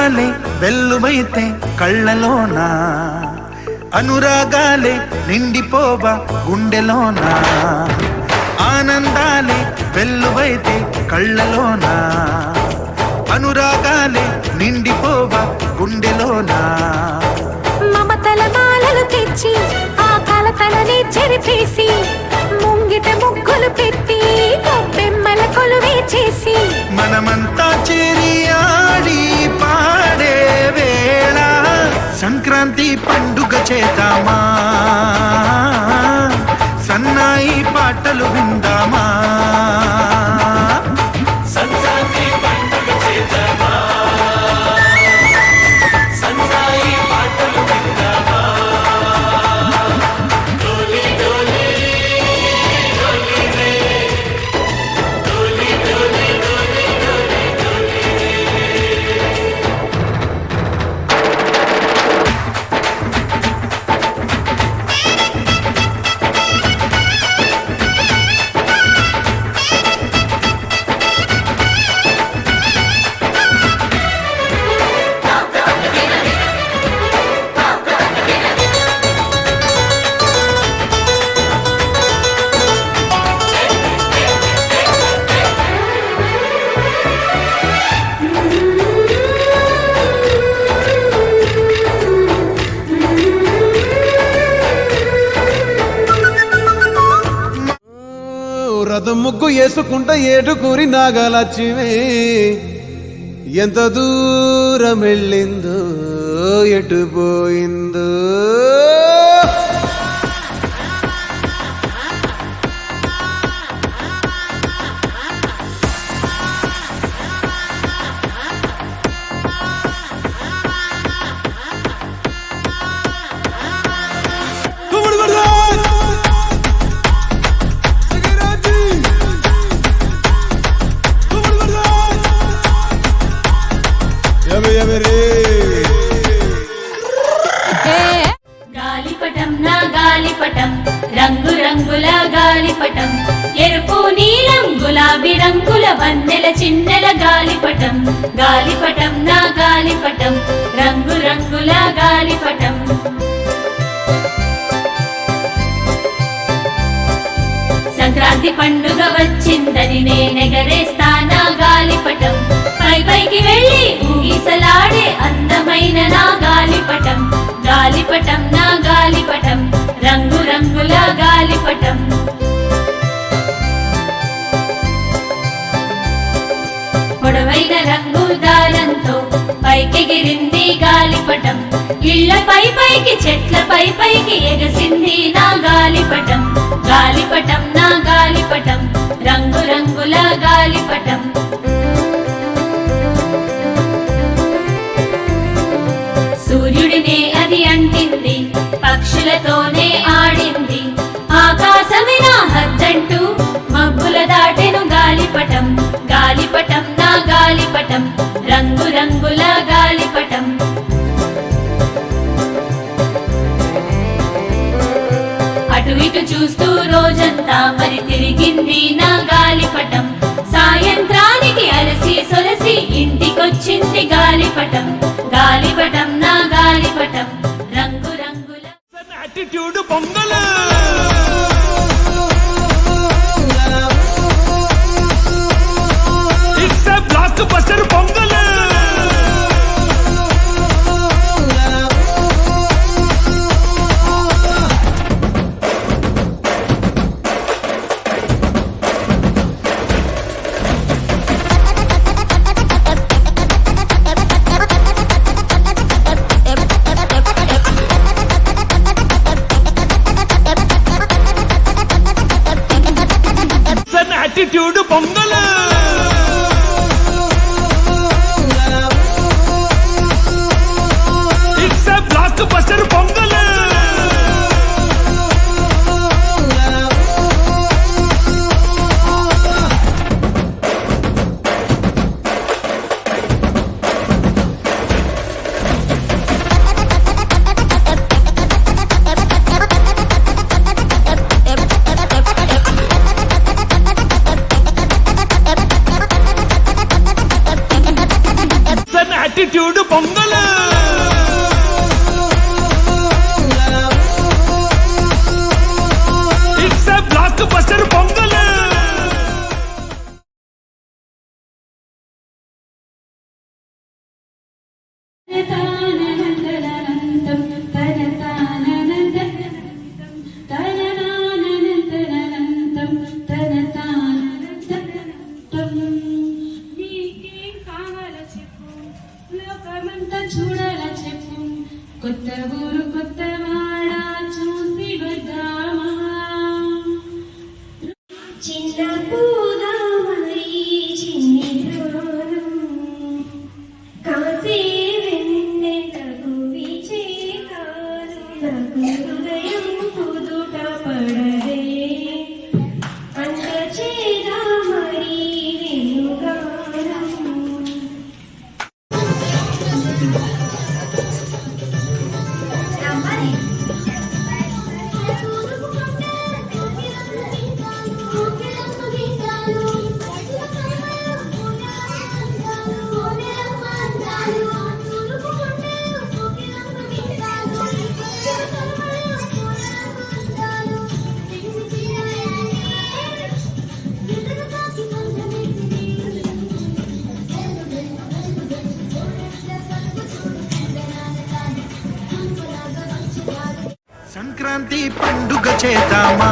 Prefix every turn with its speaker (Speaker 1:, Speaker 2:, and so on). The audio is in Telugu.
Speaker 1: అందాలే వెల్లువైతే కళ్ళలోనా, అనురాగాలే నిండిపోవా గుండెలోనా, ఆనందాలే వెల్లువైతే కళ్ళలోనా, అనురాగాలే నిండిపోవా గుండెలోనా.
Speaker 2: మమతల మాలలు తెచ్చి ఆ కలతలని చెరిపేసి ముంగిట ముగ్గులు పెట్టి గొప్పెమ్మల కొలువే చేసి
Speaker 1: మనమంతా చేరి ఆడి పాడే వేళ సంక్రాంతి పండుగ చేద్దామా, సన్నాయి పాటలు విందామా. సంక్రాంతి పండుగ చేద్దామా, సన్నాయి పాటలు విందామా. డోలి డోలి డోలి రే, డోలి డోలి డోలి డోలి డోలి రే.
Speaker 3: రథం ముగ్గు వేసుకుంటా ఏటుకూరి నాగలక్ష్మి ఎంత దూరం వెళ్ళిందో ఎటు పోయిందో.
Speaker 4: గాలిపటం నా గాలిపటం రంగు రంగుల గాలిపటం ఎరుపు నీలం గులాబీ రంగుల వన్నెల చిన్నెల గాలిపటం. గాలిపటం నా గాలిపటం రంగు రంగుల గాలిపటం. సంక్రాంతి పండుగ వచ్చిందని నేనెగరేస్తా నా గాలిపటం. పై పైకి వెళ్ళి ఊగిసలాడే అందమైన నా గాలిపటం. గాలిపటం నా గాలిపటం రంగు రంగుల గాలిపటం. పొడవైన రంగు దారంతో పైకెగిరింది గాలిపటం. ఇళ్ల పై పైకి చెట్ల పై పైకి ఎగసింది నా గాలిపటం. గాలిపటం నా గాలిపటం రంగు రంగుల గాలిపటం. సూర్యుడినే అది అంటింది, పక్షులతోనే ఆడింది, ఆకాశమే నా హద్దంటూ మబ్బుల దాటెను గాలిపటం. గాలిపటం నా గాలిపటం రంగు రంగుల గాలిపటం. అటు ఇటు చూస్తూ రోజంతా మరి తిరిగింది నా గాలిపటం. సాయంత్రానికి అలసి సొలసి ఇంటికొచ్చింది గాలిపటం. గాలిపటం నా గాలిపటం రంగు రంగుల
Speaker 1: attitude Pongal. It's a blockbuster Pongal. Attitude Pongal. It's a blockbuster Pongal. బసరు పొంగలు
Speaker 5: చూడాల చెప్పు కొత్త ఊరు కొత్త వాడ చూసి వద్దామా చిన్న పూదామై చిన్ని ప్రాణం కాసే వెన్నె తగు విచే కాదు తగు హృదయం కుదుట పడదే అంత చేదా మరి వెనుగానం
Speaker 6: సంక్రాంతి పండుగ చేద్దామా